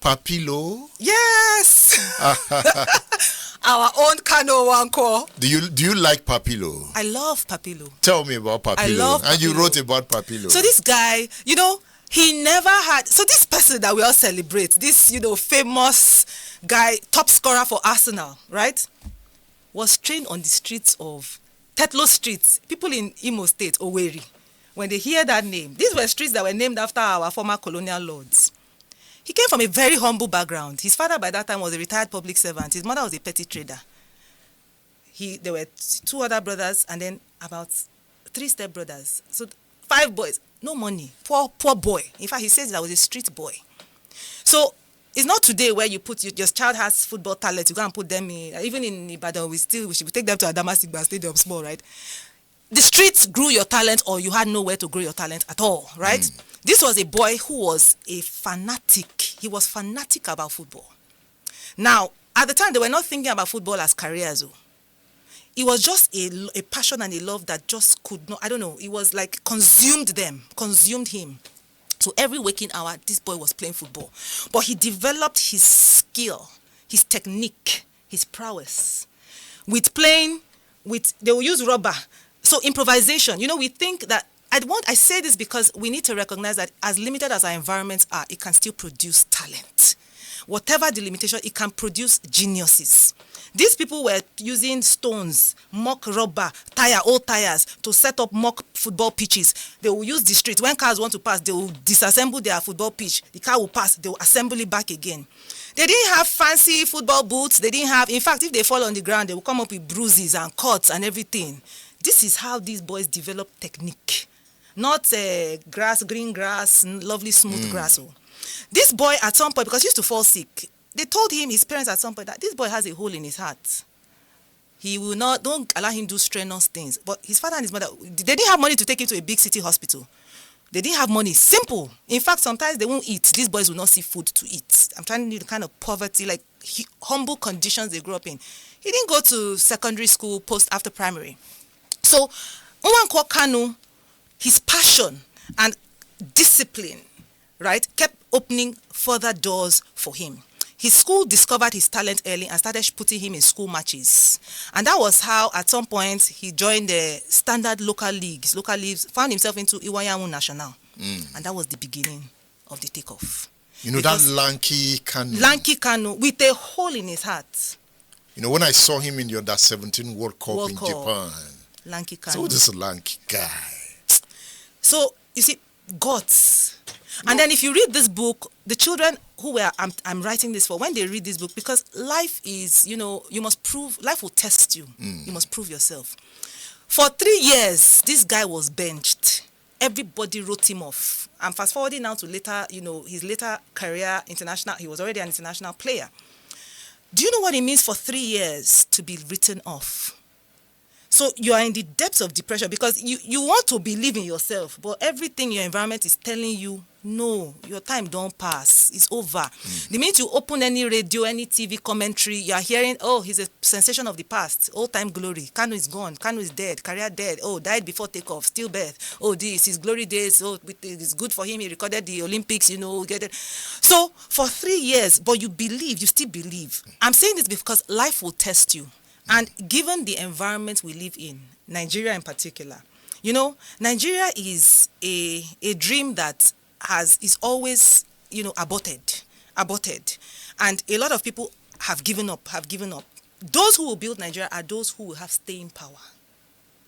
Papilo? Yes. Our own Kanu Nwankwo. Do you like Papilo? I love Papilo. Tell me about Papilo. I love And you Papilo. wrote about Papilo. So this guy, he never had... So this person that we all celebrate, this, famous guy, top scorer for Arsenal, right? Was trained on the streets of Tetlo Street. People in Imo State, Owerri, when they hear that name, these were streets that were named after our former colonial lords. He came from a very humble background. His father by that time was a retired public servant. His mother was a petty trader. There were 2 other brothers and then about 3 stepbrothers. So 5 boys, no money, poor boy. In fact, he says that was a street boy. So it's not today where you put your child has football talent, you go and put them in. Even in Ibadan, we should take them to Adamasingba Stadium small, right? The streets grew your talent, or you had nowhere to grow your talent at all, right? This was a boy who was a fanatic. He was fanatic about football. Now, at the time, they were not thinking about football as careers. It was just a passion and a love that just could not, I don't know, it was like consumed him. So every waking hour, this boy was playing football. But he developed his skill, his technique, his prowess. They will use rubber. So improvisation, we think that, I say this because we need to recognize that as limited as our environments are, it can still produce talent. Whatever the limitation, it can produce geniuses. These people were using stones, mock rubber, old tires to set up mock football pitches. They will use the street. When cars want to pass, they will disassemble their football pitch. The car will pass, they will assemble it back again. They didn't have fancy football boots. In fact, if they fall on the ground, they will come up with bruises and cuts and everything. This is how these boys develop technique. Not green grass, lovely smooth grass. This boy at some point, because he used to fall sick, they told him, his parents at some point, that this boy has a hole in his heart. Don't allow him do strenuous things. But his father and his mother, they didn't have money to take him to a big city hospital. They didn't have money. Simple. In fact, sometimes they won't eat. These boys will not see food to eat. I'm trying to do the kind of poverty, like humble conditions they grew up in. He didn't go to secondary school after primary. So, Nwankwo Kanu, his passion and discipline, right, kept opening further doors for him. His school discovered his talent early and started putting him in school matches. And that was how, at some point, he joined the standard local leagues, found himself into Iwayamu National. And that was the beginning of the takeoff. That lanky Kanu. Lanky Kanu, with a hole in his heart. When I saw him in the Under-17 World Cup in Japan. Lanky Kanu. So this lanky guy. So, you see, guts. And then if you read this book, the children I'm writing this for, when they read this book, because life is, you must prove, life will test you. You must prove yourself. For 3 years, this guy was benched. Everybody wrote him off. I'm fast forwarding now to later, his later career, international. He was already an international player. Do you know what it means for 3 years to be written off? So you are in the depths of depression because you want to believe in yourself, but everything your environment is telling you, no, your time don't pass. It's over. The minute you open any radio, any TV commentary, you are hearing, oh, he's a sensation of the past. Old time glory. Kanu is gone. Kanu is dead. Career dead. Oh, died before takeoff. Stillbirth. Oh, this, his glory days. Oh, it's good for him. He recorded the Olympics, get it. So for 3 years, but you still believe. I'm saying this because life will test you. And given the environment we live in, Nigeria in particular, Nigeria is a dream that is always, aborted. And a lot of people have given up. Those who will build Nigeria are those who will have staying power.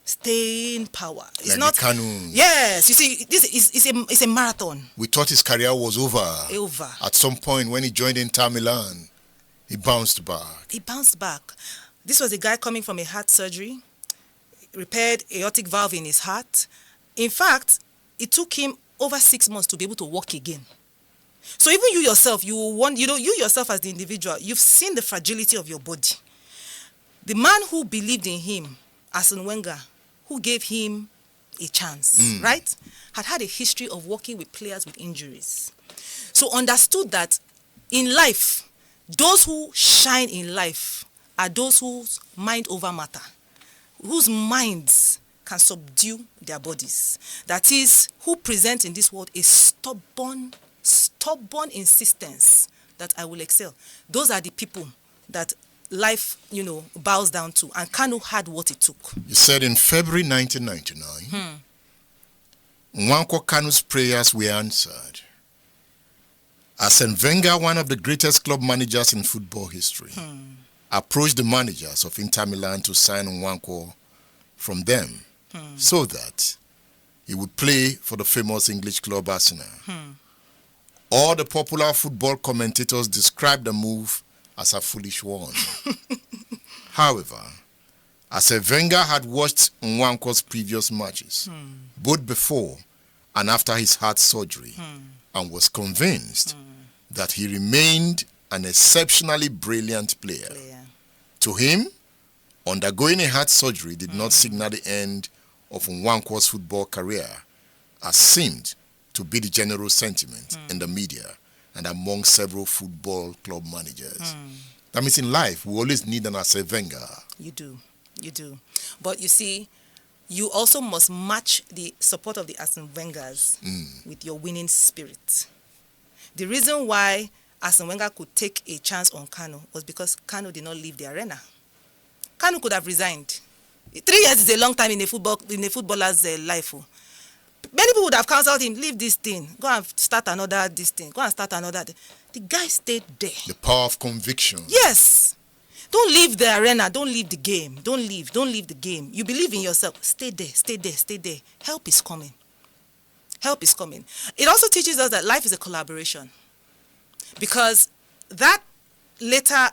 It's like not Kanu. Yes, you see, this is a marathon. We thought his career was over. At some point when he joined Inter Milan, he bounced back. This was a guy coming from a heart surgery, repaired aortic valve in his heart. In fact, it took him over 6 months to be able to walk again. So even you yourself, you yourself as the individual, you've seen the fragility of your body. The man who believed in him, Arsene Wenger, who gave him a chance, right, had a history of working with players with injuries. So understood that in life, those who shine in life are those whose mind over matter, whose minds can subdue their bodies. That is, who present in this world a stubborn insistence that I will excel. Those are the people that life, bows down to. And Kanu had what it took. You said in February 1999, Nwankwo Kanu's prayers were answered. Arsene Wenger, one of the greatest club managers in football history, approached the managers of Inter Milan to sign Nwankwo from them so that he would play for the famous English club Arsenal. All the popular football commentators described the move as a foolish one. However, Arsene Wenger had watched Nwankwo's previous matches, both before and after his heart surgery, and was convinced that he remained an exceptionally brilliant player. To him, undergoing a heart surgery did not signal the end of Nwankwo's football career, as seemed to be the general sentiment in the media and among several football club managers. That means in life, we always need an Arsene Wenger. You do. But you see, you also must match the support of the Arsene Wengers with your winning spirit. The reason why Arsene Wenger could take a chance on Kanu was because Kanu did not leave the arena. Kanu could have resigned. 3 years is a long time in a footballer's life. Many people would have counseled him, leave this thing, go and start another this thing, go and start another. The guy stayed there. The power of conviction. Yes. Don't leave the arena, don't leave the game. Don't leave the game. You believe in yourself. Stay there. Help is coming. It also teaches us that life is a collaboration. Because that later,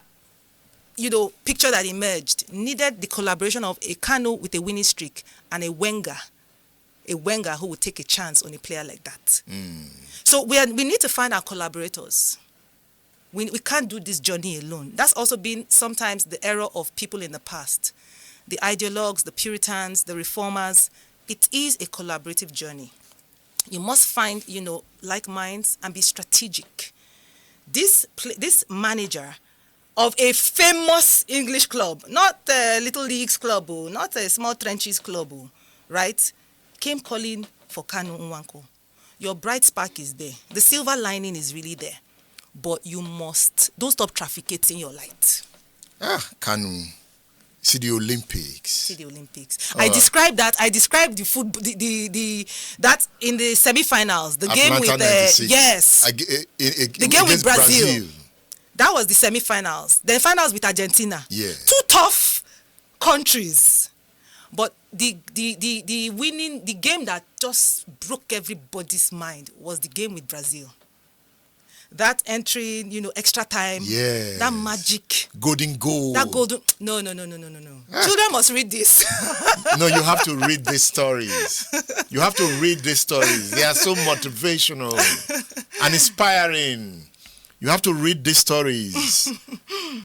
picture that emerged needed the collaboration of a Kanu with a winning streak and a Wenger who would take a chance on a player like that. So we need to find our collaborators. We can't do this journey alone. That's also been sometimes the error of people in the past. The ideologues, the Puritans, the reformers. It is a collaborative journey. You must find, like minds and be strategic. This manager of a famous English club, not a little leagues club, not a small trenches club, right, came calling for Kanu Nwankwo. Your bright spark is there. The silver lining is really there. But don't stop trafficating your light. Kanu. See the Olympics. I described the football, that in the semi-finals, the game with the game with Brazil. That was the semi-finals. The finals with Argentina. Yeah. 2 tough countries. But the game that just broke everybody's mind was the game with Brazil. That entry, extra time, that magic. Golden goal. That golden... No. Children must read this. No, you have to read these stories. They are so motivational and inspiring. You have to read these stories.